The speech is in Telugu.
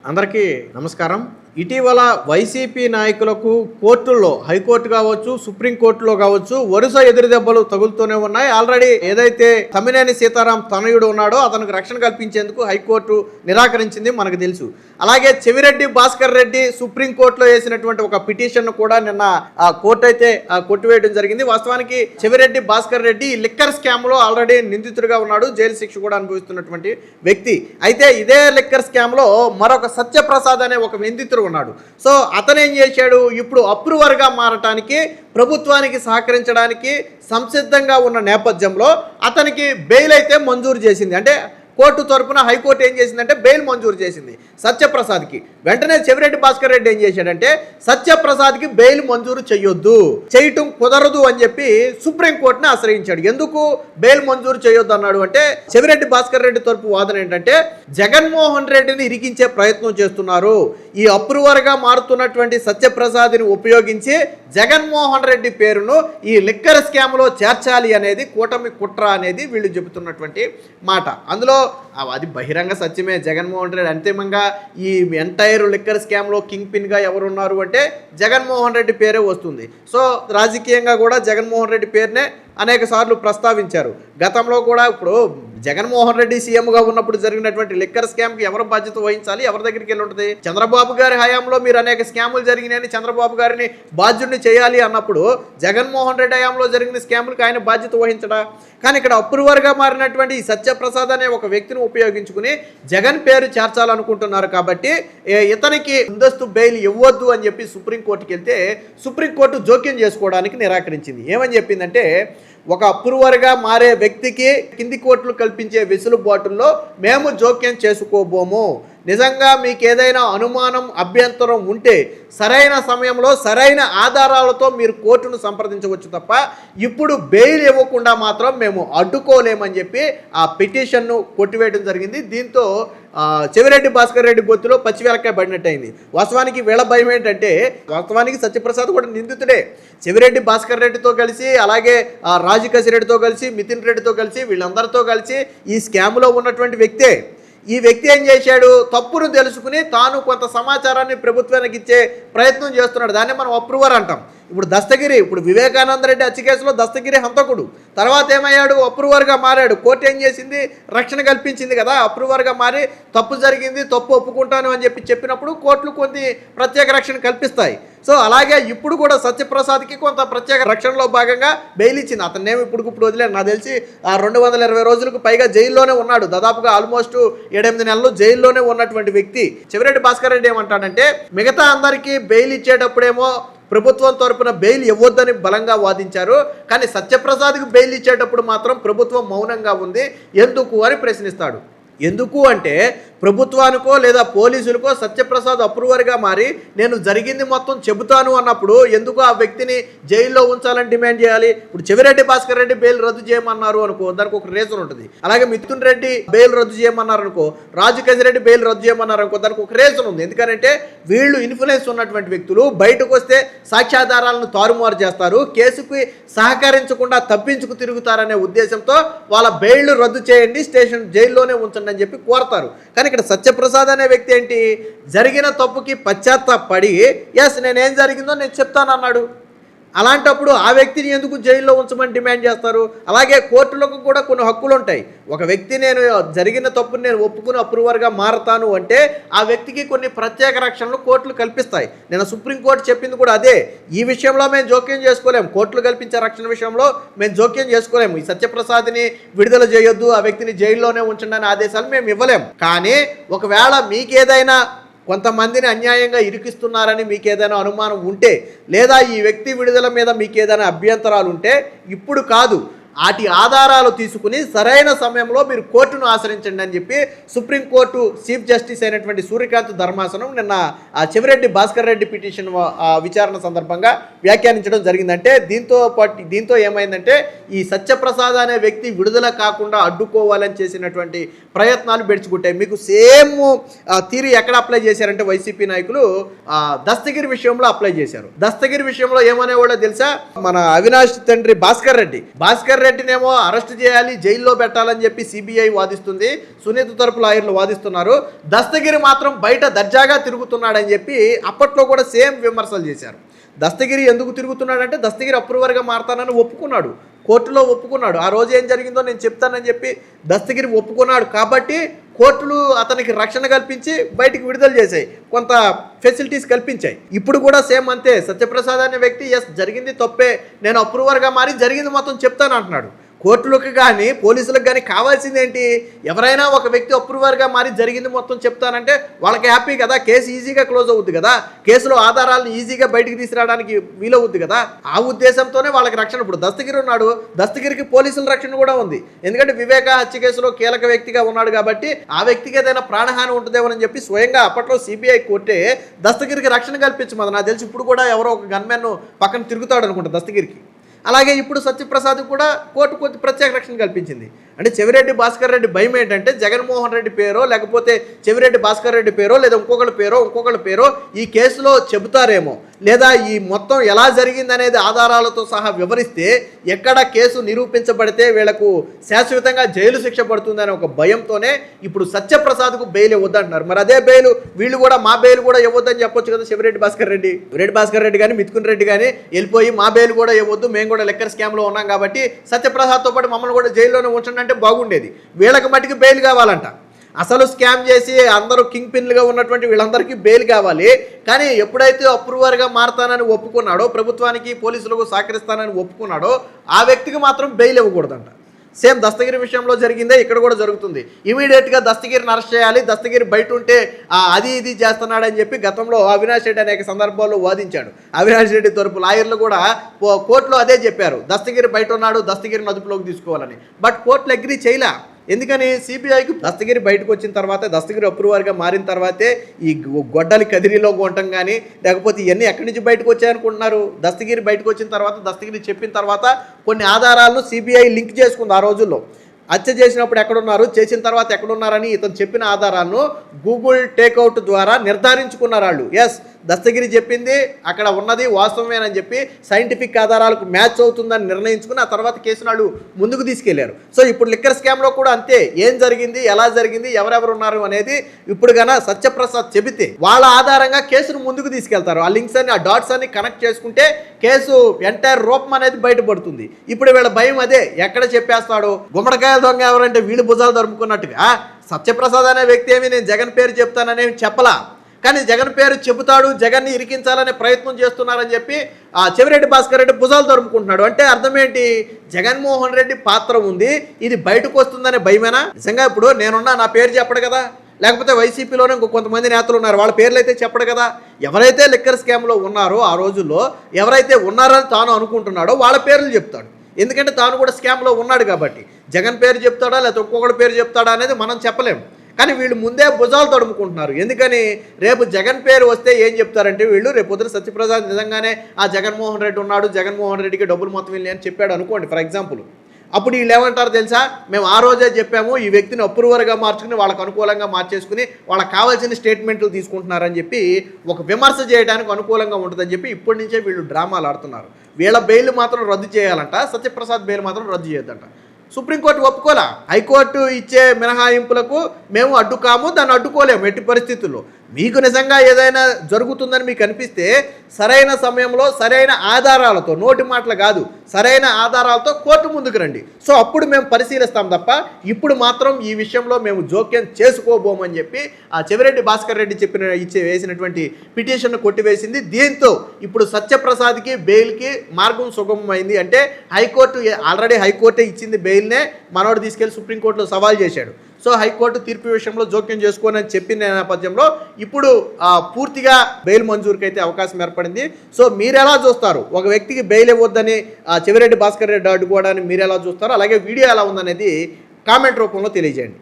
అందరికీ నమస్కారం. ఇటీవల వైసీపీ నాయకులకు కోర్టుల్లో, హైకోర్టు కావచ్చు, సుప్రీంకోర్టులో కావచ్చు, వరుస ఎదురుదెబ్బలు తగులుతూనే ఉన్నాయి. ఆల్రెడీ ఏదైతే తమ్మినేని సీతారాం తనయుడు ఉన్నాడో అతనికి రక్షణ కల్పించేందుకు హైకోర్టు నిరాకరించింది మనకు తెలుసు. అలాగే చెవిరెడ్డి భాస్కర్ రెడ్డి సుప్రీంకోర్టులో వేసినటువంటి ఒక పిటిషన్ కూడా నిన్న ఆ కోర్టు అయితే కొట్టివేయడం జరిగింది. వాస్తవానికి చెవిరెడ్డి భాస్కర్ రెడ్డి లిక్కర్ స్కామ్ లో ఆల్రెడీ నిందితుడిగా ఉన్నాడు, జైలు శిక్ష కూడా అనుభవిస్తున్నటువంటి వ్యక్తి. అయితే ఇదే లిక్కర్ స్కామ్ లో మరొక సత్యప్రసాద్ అనే ఒక నిందితుడు ఉన్నాడు. సో అతను ఏం చేశాడు, ఇప్పుడు అప్రూవర్గా మారటానికి ప్రభుత్వానికి సహకరించడానికి సంసిద్ధంగా ఉన్న నేపథ్యంలో అతనికి బెయిల్ అయితే మంజూరు చేసింది. అంటే కోర్టు తరపున హైకోర్టు ఏం చేసిందంటే బెయిల్ మంజూరు చేసింది సత్యప్రసాద్కి. వెంటనే చెవిరెడ్డి భాస్కర్ రెడ్డి ఏం చేశాడంటే సత్యప్రసాద్కి బెయిల్ మంజూరు చేయటం కుదరదు అని చెప్పి సుప్రీంకోర్టుని ఆశ్రయించాడు. ఎందుకు బెయిల్ మంజూరు చేయొద్దు అన్నాడు అంటే చెవిరెడ్డి భాస్కర్ రెడ్డి తరపు వాదన ఏంటంటే జగన్మోహన్ రెడ్డిని ఇరికించే ప్రయత్నం చేస్తున్నారు. ఈ అప్రూవర్గా మారుతున్నటువంటి సత్యప్రసాద్ని ఉపయోగించి జగన్మోహన్ రెడ్డి పేరును ఈ లిక్కర్ స్కామ్లో చేర్చాలి అనేది కూటమి కుట్ర అనేది వీళ్ళు చెబుతున్నటువంటి మాట. అందులో అది బహిరంగ సత్యమే. జగన్మోహన్ రెడ్డి అంతిమంగా ఈ ఎంటైర్ లిక్కర్ స్కామ్లో కింగ్ పిన్గా ఎవరున్నారు అంటే జగన్మోహన్ రెడ్డి పేరే వస్తుంది. సో రాజకీయంగా కూడా జగన్మోహన్ రెడ్డి పేరునే అనేక సార్లు ప్రస్తావించారు. గతంలో కూడా ఇప్పుడు జగన్మోహన్ రెడ్డి సీఎంగా ఉన్నప్పుడు జరిగినటువంటి లిక్కర్ స్కామ్కి ఎవరు బాధ్యత వహించాలి, ఎవరి దగ్గరికి వెళ్ళి ఉంటుంది? చంద్రబాబు గారి హయాంలో మీరు అనేక స్కాములు జరిగినాయని చంద్రబాబు గారిని బాధ్యుడిని చేయాలి అన్నప్పుడు జగన్మోహన్ రెడ్డి హయాంలో జరిగిన స్కాములకు ఆయన బాధ్యత వహించడా? కానీ ఇక్కడ అప్రూవర్గా మారినటువంటి ఈ సత్యప్రసాద్ అనే ఒక వ్యక్తిని ఉపయోగించుకుని జగన్ పేరు చేర్చాలనుకుంటున్నారు. కాబట్టి ఇతనికి ముందస్తు బెయిల్ ఇవ్వద్దు అని చెప్పి సుప్రీంకోర్టుకి వెళ్తే సుప్రీంకోర్టు జోక్యం చేసుకోవడానికి నిరాకరించింది. ఏమని చెప్పిందంటే ఒక అప్రూవర్గా మారే వ్యక్తికి కింది కోర్టులు కల్పించే వెసులుబాటుల్లో మేము జోక్యం చేసుకోబోము. నిజంగా మీకు ఏదైనా అనుమానం, అభ్యంతరం ఉంటే సరైన సమయంలో సరైన ఆధారాలతో మీరు కోర్టును సంప్రదించవచ్చు తప్ప ఇప్పుడు బెయిల్ ఇవ్వకుండా మాత్రం మేము అడ్డుకోలేమని చెప్పి ఆ పిటిషన్ను కొట్టివేయడం జరిగింది. దీంతో చెవిరెడ్డి భాస్కర్ రెడ్డి గొత్తులో పచ్చివెలకాయ పడినట్టయింది. వాస్తవానికి వీళ్ళ భయం ఏంటంటే వాస్తవానికి సత్యప్రసాద్ కూడా నిందితుడే. చెవిరెడ్డి భాస్కర్ రెడ్డితో కలిసి అలాగే రాజకేశ్ రెడ్డితో కలిసి మితిన్ రెడ్డితో కలిసి వీళ్ళందరితో కలిసి ఈ స్కామ్లో ఉన్నటువంటి వ్యక్తే. ఈ వ్యక్తి ఏం చేశాడు, తప్పును తెలుసుకుని తాను కొంత సమాచారాన్ని ప్రభుత్వానికి ఇచ్చే ప్రయత్నం చేస్తున్నాడు. దాన్ని మనం అప్రూవర్ అంటాం. ఇప్పుడు వివేకానంద రెడ్డి హత్య కేసులో దస్తగిరి హంతకుడు, తర్వాత ఏమయ్యాడు, అప్రూవర్గా మారాడు. కోర్టు ఏం చేసింది, రక్షణ కల్పించింది కదా. అప్రూవర్గా మారి తప్పు జరిగింది, తప్పు ఒప్పుకుంటాను అని చెప్పినప్పుడు కోర్టులు కొన్ని ప్రత్యేక రక్షణ కల్పిస్తాయి. సో అలాగే ఇప్పుడు కూడా సత్యప్రసాద్కి కొంత ప్రత్యేక రక్షణలో భాగంగా బెయిల్ ఇచ్చింది. అతన్నేమి ఇప్పుడు వదిలేదు. నాకు తెలిసి 220 రోజులకు పైగా జైల్లోనే ఉన్నాడు. దాదాపుగా ఆల్మోస్ట్ 7-8 నెలలు జైల్లోనే ఉన్నటువంటి వ్యక్తి. చెవిరెడ్డి భాస్కర్ రెడ్డి ఏమంటాడంటే మిగతా అందరికీ బెయిల్ ఇచ్చేటప్పుడేమో ప్రభుత్వం తరపున బెయిల్ ఇవ్వొద్దని బలంగా వాదించారు, కానీ సత్యప్రసాద్కి బెయిల్ ఇచ్చేటప్పుడు మాత్రం ప్రభుత్వం మౌనంగా ఉంది. ఎందుకు అని ప్రశ్నిస్తాడు. ఎందుకు అంటే ప్రభుత్వానికో లేదా పోలీసులకో సత్యప్రసాద్ అప్రూవర్గా మారి నేను జరిగింది మొత్తం చెబుతాను అన్నప్పుడు ఎందుకు ఆ వ్యక్తిని జైల్లో ఉంచాలని డిమాండ్ చేయాలి? ఇప్పుడు చెవిరెడ్డి భాస్కర్ రెడ్డి బెయిల్ రద్దు చేయమన్నారు అనుకో, దానికి ఒక రీజన్ ఉంటుంది. అలాగే మిథున్ రెడ్డి బెయిల్ రద్దు చేయమన్నారు అనుకో, రాజకేశ్ రెడ్డి బెయిల్ రద్దు చేయమన్నారు అనుకో, దానికి ఒక రీజన్ ఉంది. ఎందుకంటే వీళ్ళు ఇన్ఫ్లుయెన్స్ ఉన్నటువంటి వ్యక్తులు బయటకు వస్తే సాక్ష్యాధారాలను తారుమారు చేస్తారు, కేసుకి సహకరించకుండా తప్పించుకు తిరుగుతారనే ఉద్దేశంతో వాళ్ళ బెయిల్ రద్దు చేయండి, జైల్లోనే ఉంచండి అని చెప్పి కోరతారు. కానీ ఇక్కడ సత్యప్రసాద్ అనే వ్యక్తి ఏంటి, జరిగిన తప్పుకి పశ్చాత్తాపడి ఎస్ నేనేం జరిగిందో నేను చెప్తానన్నాడు. అలాంటప్పుడు ఆ వ్యక్తిని ఎందుకు జైల్లో ఉంచమని డిమాండ్ చేస్తారు? అలాగే కోర్టులకు కూడా కొన్ని హక్కులు ఉంటాయి. ఒక వ్యక్తి నేను జరిగిన తప్పుని నేను ఒప్పుకుని అప్రూవర్గా మారతాను అంటే ఆ వ్యక్తికి కొన్ని ప్రత్యేక రక్షణలు కోర్టులు కల్పిస్తాయి. నేను సుప్రీంకోర్టు చెప్పింది కూడా అదే. ఈ విషయంలో మేము జోక్యం చేసుకోలేము, కోర్టులు కల్పించే రక్షణ విషయంలో మేము జోక్యం చేసుకోలేము. ఈ సత్యప్రసాద్ని విడుదల చేయొద్దు, ఆ వ్యక్తిని జైల్లోనే ఉంచండి అనే ఆదేశాలు మేము ఇవ్వలేము. కానీ ఒకవేళ మీకేదైనా కొంతమందిని అన్యాయంగా ఇరికిస్తున్నారని మీకు ఏదైనా అనుమానం ఉంటే లేదా ఈ వ్యక్తి విడుదల మీద మీకు ఏదైనా అభ్యంతరాలు ఉంటే ఇప్పుడు కాదు, వాటి ఆధారాలు తీసుకుని సరైన సమయంలో మీరు కోర్టును ఆశ్రయించండి అని చెప్పి సుప్రీంకోర్టు చీఫ్ జస్టిస్ అయినటువంటి సూర్యకాంత్ ధర్మాసనం నిన్న చెవిరెడ్డి భాస్కర్ రెడ్డి పిటిషన్ విచారణ సందర్భంగా వ్యాఖ్యానించడం జరిగిందంటే దీంతో ఏమైందంటే ఈ సత్యప్రసాద్ అనే వ్యక్తి విడుదల కాకుండా అడ్డుకోవాలని చేసినటువంటి ప్రయత్నాలు బెడిచికొట్టాయి. మీకు సేమ్ థియరీ ఎక్కడ అప్లై చేశారంటే వైసీపీ నాయకులు దస్తగిరి విషయంలో అప్లై చేశారు. దస్తగిరి విషయంలో ఏమనేవాళ్ళో తెలుసా, మన అవినాష్ తండ్రి భాస్కర్ భాస్కర్ రెడ్డినేమో అరెస్ట్ చేయాలి, జైల్లో పెట్టాలని చెప్పి సిబిఐ వాదిస్తుంది, సునీత తరపు లాయర్లు వాదిస్తున్నారు. దస్తగిరి మాత్రం బయట దర్జాగా తిరుగుతున్నాడని చెప్పి అప్పట్లో కూడా సేమ్ విమర్శలు చేశారు. దస్తగిరి ఎందుకు తిరుగుతున్నాడంటే దస్తగిరి అప్రూవర్గా మారతానని ఒప్పుకున్నాడు, కోర్టులో ఒప్పుకున్నాడు. ఆ రోజు ఏం జరిగిందో నేను చెప్తానని చెప్పి దస్తగిరి ఒప్పుకున్నాడు కాబట్టి కోర్టులు అతనికి రక్షణ కల్పించి బయటికి విడుదల చేశాయి, కొంత ఫెసిలిటీస్ కల్పించాయి. ఇప్పుడు కూడా సేమ్ అంతే. సత్యప్రసాద్ అనే వ్యక్తి జరిగింది తప్పే, నేను అప్రూవర్గా మారి జరిగింది మొత్తం చెప్తాను అంటున్నాడు. కోర్టులకు కానీ పోలీసులకు కానీ కావాల్సింది ఏంటి? ఎవరైనా ఒక వ్యక్తి అప్రూవర్గా మారి జరిగింది మొత్తం చెప్తానంటే వాళ్ళకి హ్యాపీ కదా, కేసు ఈజీగా క్లోజ్ అవుద్ది కదా, కేసులో ఆధారాలను ఈజీగా బయటికి తీసుకురావడానికి వీలవుద్ది కదా. ఆ ఉద్దేశంతోనే వాళ్ళకి రక్షణ. ఇప్పుడు దస్తగిరి ఉన్నాడు, దస్తగిరికి పోలీసుల రక్షణ కూడా ఉంది. ఎందుకంటే వివేక హత్య కేసులో కీలక వ్యక్తిగా ఉన్నాడు కాబట్టి ఆ వ్యక్తికి ఏదైనా ప్రాణహాని ఉంటుందేమోనని చెప్పి స్వయంగా అప్పట్లో సిబిఐ కోర్టే దస్తగిరికి రక్షణ కల్పించమని. నాకు తెలిసి ఇప్పుడు కూడా ఎవరో ఒక గన్మెన్ పక్కన తిరుగుతాడు అనుకుంటా దస్తగిరికి. అలాగే ఇప్పుడు సత్యప్రసాద్ కూడా కోర్టు కొద్ది ప్రత్యేక రక్షణ కల్పించింది. అంటే చెవిరెడ్డి భాస్కర్ రెడ్డి భయం ఏంటంటే జగన్మోహన్ రెడ్డి పేరో లేకపోతే చెవిరెడ్డి భాస్కర్ రెడ్డి పేరో లేదా ఇంకొకళ్ళ పేరో ఈ కేసులో చెబుతారేమో, లేదా ఈ మొత్తం ఎలా జరిగిందనేది ఆధారాలతో సహా వివరిస్తే ఎక్కడ కేసు నిరూపించబడితే వీళ్లకు శాశ్వతంగా జైలు శిక్ష పడుతుందనే ఒక భయంతోనే ఇప్పుడు సత్యప్రసాద్కు బెయిల్ ఇవ్వద్దంటున్నారు. మరి అదే బెయిల్ వీళ్ళు కూడా మా బెయిల్ కూడా ఇవ్వద్దని చెప్పొచ్చు కదా. చెవిరెడ్డి భాస్కర్ రెడ్డి కానీ మిథుకున్ రెడ్డి కానీ వెళ్ళిపోయి మా బెయిల్ కూడా ఇవ్వద్దు, మేము కూడా లెక్కర్ స్కామ్లో ఉన్నాం కాబట్టి సత్యప్రసాద్తో పాటు మమ్మల్ని కూడా జైల్లోనే ఉంచండి అంటే బాగుండేది. వీళ్ళకి మట్టికి బెయిల్ కావాలంట. అసలు స్కామ్ చేసి అందరూ కింగ్ పిన్లుగా ఉన్నటువంటి వీళ్ళందరికీ బెయిల్ కావాలి. కానీ ఎప్పుడైతే అప్రూవర్గా మారతానని ఒప్పుకున్నాడో, ప్రభుత్వానికి పోలీసులకు సహకరిస్తానని ఒప్పుకున్నాడో ఆ వ్యక్తికి మాత్రం బెయిల్ ఇవ్వకూడదంట. సేమ్ దస్తగిరి విషయంలో జరిగిందే ఇక్కడ కూడా జరుగుతుంది. ఇమీడియట్గా దస్తగిరిని అరెస్ట్ చేయాలి, దస్తగిరి బయట ఉంటే అది ఇది చేస్తున్నాడని చెప్పి గతంలో అవినాష్ రెడ్డి అనేక సందర్భాల్లో వాదించాడు. అవినాష్ రెడ్డి తరపు లాయర్లు కూడా కోర్టులో అదే చెప్పారు, దస్తగిరి బయట ఉన్నాడు, దస్తగిరిని అదుపులోకి తీసుకోవాలని. బట్ కోర్టులు అగ్రీ చేయలే. ఎందుకని? సిబిఐకి దస్తగిరి బయటకు వచ్చిన తర్వాత, దస్తగిరి అప్రూవర్గా మారిన తర్వాతే ఈ గొడ్డలి కదిరిలో ఉండటం కానీ లేకపోతే ఇవన్నీ ఎక్కడి నుంచి బయటకు వచ్చాయనుకుంటున్నారు. దస్తగిరి బయటకు వచ్చిన తర్వాత, దస్తగిరి చెప్పిన తర్వాత కొన్ని ఆధారాలను సిబిఐ లింక్ చేసుకుంది. ఆ రోజుల్లో హత్య చేసినప్పుడు ఎక్కడున్నారు, చేసిన తర్వాత ఎక్కడున్నారని ఇతను చెప్పిన ఆధారాలను గూగుల్ టేక్అవుట్ ద్వారా నిర్ధారించుకున్నారు వాళ్ళు. దస్తగిరి చెప్పింది అక్కడ ఉన్నది వాస్తవమేనని చెప్పి సైంటిఫిక్ ఆధారాలకు మ్యాచ్ అవుతుందని నిర్ణయించుకుని ఆ తర్వాత కేసును వాళ్ళు ముందుకు తీసుకెళ్లారు. సో ఇప్పుడు లిక్కర్ స్కామ్లో కూడా అంతే. ఏం జరిగింది, ఎలా జరిగింది, ఎవరెవరు ఉన్నారు అనేది ఇప్పుడు గన సత్యప్రసాద్ చెబితే వాళ్ళ ఆధారంగా కేసును ముందుకు తీసుకెళ్తారు. ఆ లింక్స్ అన్ని, ఆ డాట్స్ అన్ని కనెక్ట్ చేసుకుంటే కేసు ఎంటైర్ రూపం అనేది బయటపడుతుంది. ఇప్పుడు వీళ్ళ భయం అదే, ఎక్కడ చెప్పేస్తాడు. గుమ్మడికాయ దొంగ ఎవరంటే వీళ్ళు భుజాలు దొరుకున్నట్టుగా సత్యప్రసాద్ అనే వ్యక్తి ఏమి నేను జగన్ పేరు చెప్తాననేమి చెప్పలా, కానీ జగన్ పేరు చెబుతాడు, జగన్ని ఇరికించాలనే ప్రయత్నం చేస్తున్నారని చెప్పి చెవిరెడ్డి భాస్కర్ రెడ్డి భుజాలు దొరుకుకుంటున్నాడు. అంటే అర్థం ఏంటి? జగన్మోహన్ రెడ్డి పాత్ర ఉంది, ఇది బయటకు వస్తుందనే భయమేనా? నిజంగా ఇప్పుడు నేనున్నా, నా పేరు చెప్పడు కదా, లేకపోతే వైసీపీలోనే కొంతమంది నేతలు ఉన్నారు, వాళ్ళ పేర్లు అయితే చెప్పడు కదా. ఎవరైతే లిక్కర్ స్కామ్లో ఉన్నారో ఆ రోజుల్లో, ఎవరైతే ఉన్నారని తాను అనుకుంటున్నాడో వాళ్ళ పేర్లు చెప్తాడు. ఎందుకంటే తాను కూడా స్కామ్లో ఉన్నాడు కాబట్టి. జగన్ పేరు చెప్తాడా లేకపోతే ఒక్కొక్కటి పేరు చెప్తాడా అనేది మనం చెప్పలేము. కానీ వీళ్ళు ముందే భుజాలు తడుముకుంటున్నారు. ఎందుకని? రేపు జగన్ పేరు వస్తే ఏం చెప్తారంటే వీళ్ళు, రేపు పొద్దున సత్యప్రసాద్ నిజంగానే ఆ జగన్మోహన్ రెడ్డి ఉన్నాడు, జగన్మోహన్ రెడ్డికి డబ్బులు మొత్తం వెళ్ళి అని చెప్పాడు అనుకోండి ఫర్ ఎగ్జాంపుల్. అప్పుడు వీళ్ళు ఏమంటారు తెలుసా? మేము ఆ రోజే చెప్పాము, ఈ వ్యక్తిని అప్రూవర్గా మార్చుకుని వాళ్ళకు అనుకూలంగా మార్చేసుకుని వాళ్ళకి కావాల్సిన స్టేట్మెంట్లు తీసుకుంటున్నారని చెప్పి ఒక విమర్శ చేయడానికి అనుకూలంగా ఉంటుందని చెప్పి ఇప్పటి నుంచే వీళ్ళు డ్రామాలు ఆడుతున్నారు. వీళ్ళ బెయిల్ మాత్రం రద్దు చేయాలంట, సత్యప్రసాద్ బెయిల్ మాత్రం రద్దు చేయొద్దంట. సుప్రీంకోర్టు ఒప్పుకోలా. హైకోర్టు ఇచ్చే మినహాయింపులకు మేము అడ్డుకాము, దాన్ని అడ్డుకోలేము ఎట్టి పరిస్థితుల్లో. మీకు నిజంగా ఏదైనా జరుగుతుందని మీకు అనిపిస్తే సరైన సమయంలో సరైన ఆధారాలతో, నోటి మాటలు కాదు, సరైన ఆధారాలతో కోర్టు ముందుకు రండి. సో అప్పుడు మేము పరిశీలిస్తాం తప్ప ఇప్పుడు మాత్రం ఈ విషయంలో మేము జోక్యం చేసుకోబోమని చెప్పి ఆ చెవిరెడ్డి భాస్కర్ రెడ్డి వేసినటువంటి పిటిషన్ను కొట్టివేసింది. దీంతో ఇప్పుడు సత్యప్రసాద్కి బెయిల్కి మార్గం సుగమమైంది. అంటే ఆల్రెడీ హైకోర్టే ఇచ్చింది బెయిల్నే, మనోడు తీసుకెళ్లి సుప్రీంకోర్టులో సవాల్ చేశాడు. సో హైకోర్టు తీర్పు విషయంలో జోక్యం చేసుకోనని చెప్పిన నేపథ్యంలో ఇప్పుడు పూర్తిగా బెయిల్ మంజూరుకి అయితే అవకాశం ఏర్పడింది. సో మీరు ఎలా చూస్తారు? ఒక వ్యక్తికి బెయిల్ ఇవ్వద్దని చెవిరెడ్డి భాస్కర్ రెడ్డి అడ్డుకోవడాన్ని మీరు ఎలా చూస్తారు? అలాగే వీడియో ఎలా ఉందనేది కామెంట్ రూపంలో తెలియజేయండి.